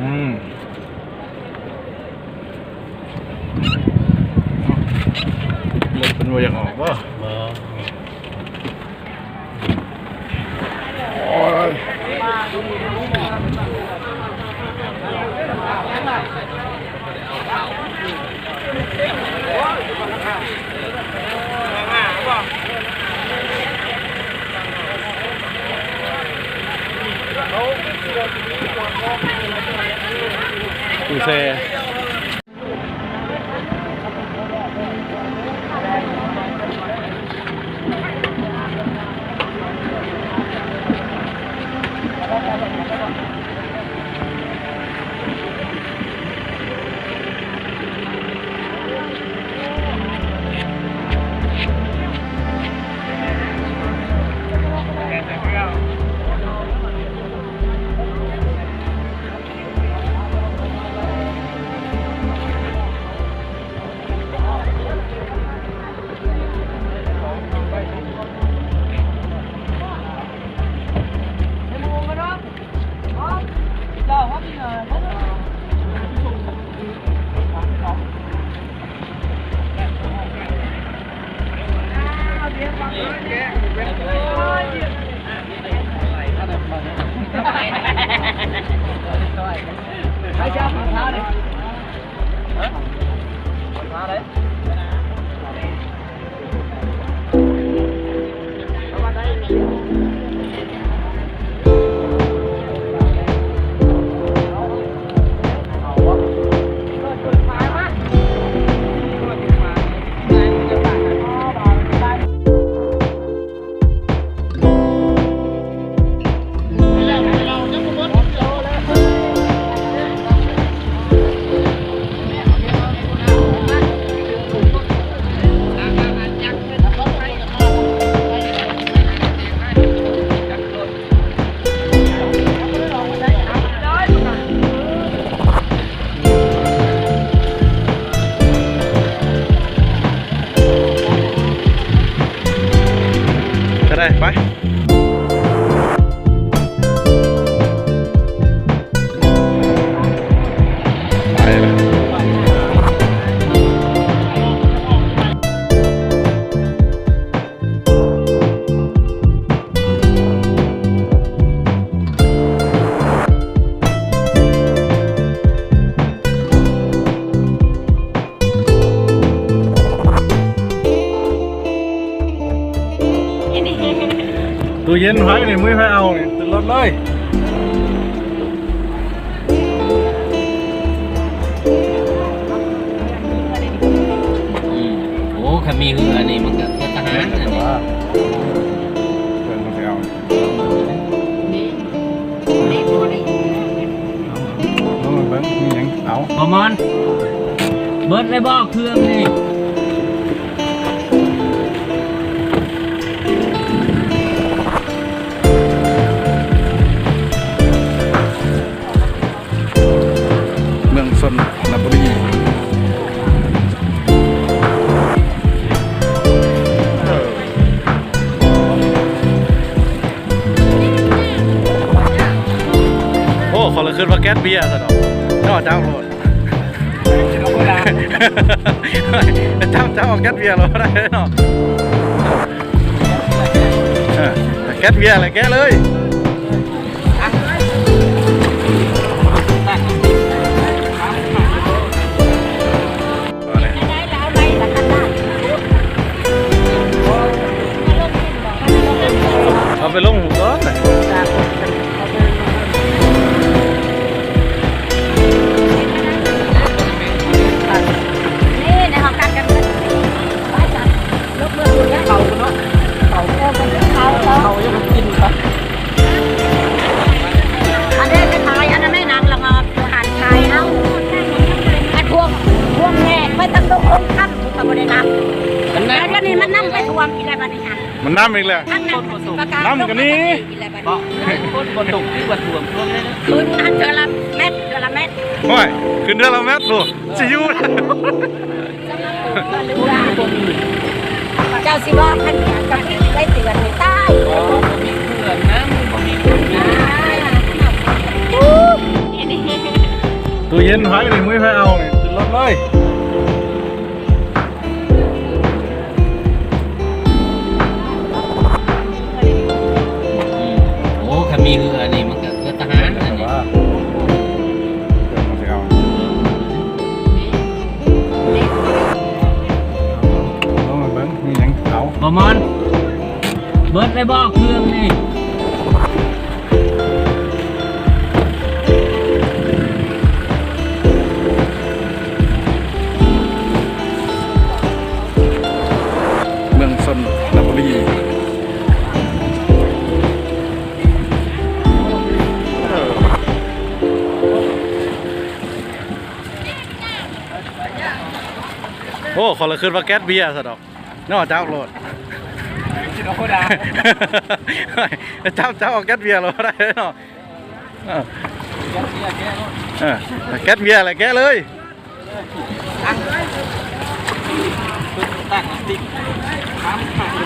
รถเป็นวัวอย่างออกวะกูเซ่ไปไปตู้เย็นไว้เนี่ยมือให้เอาเนี่ยติดรถเลยโอ้ขามีเหือนี่มันก็ทหารนี่เดินมาไปเอาเบิ้งมีอย่างเอาบอมอนเบิร์ดเลยบอกเครื่องนี่ส่วนนับบุรีโอ้ขอเลยขึ้นมาแก๊สเบียร์ซะเนาะเจ้าโหลดเจ้าแก๊สเบียร์เราได้เนาะแก๊สเบียร์อะไรแก๊สเลยเอาไปลงหัวเลยนี่ในห้องการกันเลยไปจัดลูกเมื่อคืนนี้เขาเนาะเขายังกินปะอันนี้จะขายอันนั้นไม่นางละงอหันขายเอาอันพวงแง่ไม่ต้องลงองค์ขั้นตะบนเลยนะแล้วก็นี่มันนั่งไปทวงอีอะไรบ้างนี่ฮะมันน้ำอีกแล้วน้ำกันนี่บอกคนบนตุกที่วัดหลวงพวกนี้นะคืนนั้นเดือนละเม็ดโอ้ยคืนเดือนละเม็ดดูสิยูเจ้าสิบอกท่านกับได้เตือนให้ใต้มีเพื่อนนะมีเพื่อน เย็นไฟเลยมือไฟเอาเนี่ยขึ้นรถเลย โอ้ขามีเรือนี่มันก็เรือทหารอันนี้ ว่าเดี๋ยวมันจะเอาต้องมาเบิ้งมีหยังเอา บอมอนเบิร์ดได้บอกเครื่องนี่ เมืองชนบุรีโอ้ขอละคืนว่าแก๊สเบียร์สะดอกนอกเจ้าโหลด ชิโนโคดา เจ้าเอาแก๊สเบียร์เราได้เนาะแก๊สเบียร์อะไรแก๊สเลย ตั้งติ๊กทำขาดเลย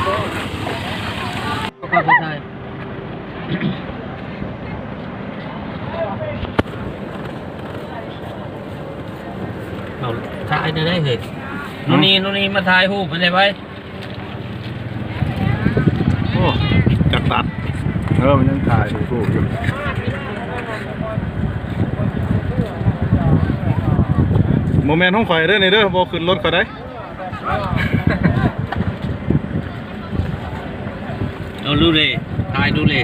ก็เข้าใจเอาถ่ายได้เหรอนู่นนี่มาถ่ายรูปมันได้ไหม โอ้จักตัดมันยังถ่ายถูกอยู่โมเมนต์ห้องข่อยเด้อนี่เด้อบ่ขึ้นรถข่อยได้ เอาดูเลยถ่ายดูเลย